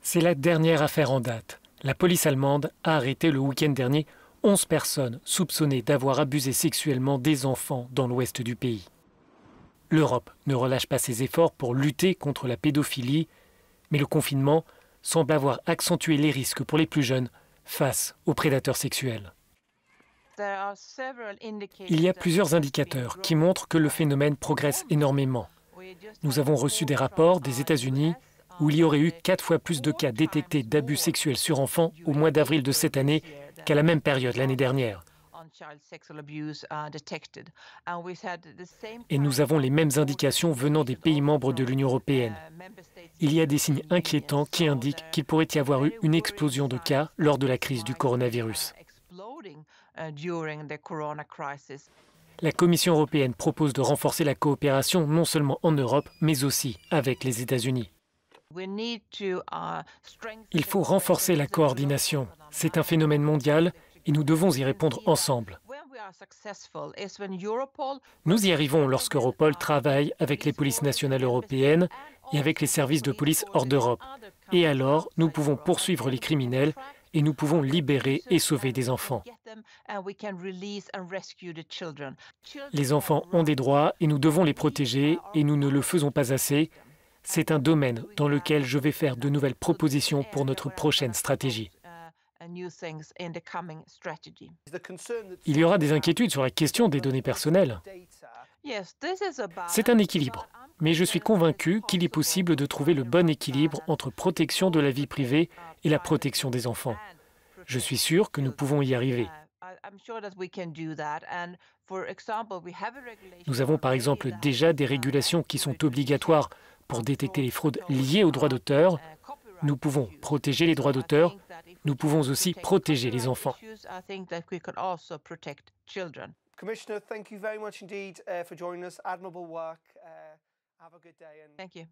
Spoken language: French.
C'est la dernière affaire en date. La police allemande a arrêté le week-end dernier 11 personnes soupçonnées d'avoir abusé sexuellement des enfants dans l'ouest du pays. L'Europe ne relâche pas ses efforts pour lutter contre la pédophilie, mais le confinement semble avoir accentué les risques pour les plus jeunes face aux prédateurs sexuels. Il y a plusieurs indicateurs qui montrent que le phénomène progresse énormément. Nous avons reçu des rapports des États-Unis où il y aurait eu 4 fois plus de cas détectés d'abus sexuels sur enfants au mois d'avril de cette année qu'à la même période l'année dernière. Et nous avons les mêmes indications venant des pays membres de l'Union européenne. Il y a des signes inquiétants qui indiquent qu'il pourrait y avoir eu une explosion de cas lors de la crise du coronavirus. La Commission européenne propose de renforcer la coopération non seulement en Europe, mais aussi avec les États-Unis. Il faut renforcer la coordination. C'est un phénomène mondial et nous devons y répondre ensemble. Nous y arrivons lorsque Europol travaille avec les polices nationales européennes et avec les services de police hors d'Europe. Et alors, nous pouvons poursuivre les criminels et nous pouvons libérer et sauver des enfants. Les enfants ont des droits et nous devons les protéger et nous ne le faisons pas assez. C'est un domaine dans lequel je vais faire de nouvelles propositions pour notre prochaine stratégie. Il y aura des inquiétudes sur la question des données personnelles. C'est un équilibre, mais je suis convaincu qu'il est possible de trouver le bon équilibre entre protection de la vie privée et la protection des enfants. Je suis sûr que nous pouvons y arriver. Nous avons par exemple déjà des régulations qui sont obligatoires pour détecter les fraudes liées aux droits d'auteur. Nous pouvons protéger les droits d'auteur. Nous pouvons aussi protéger les enfants. Commissioner, thank you very much indeed for joining us. Admirable work. Have a good day. Thank you.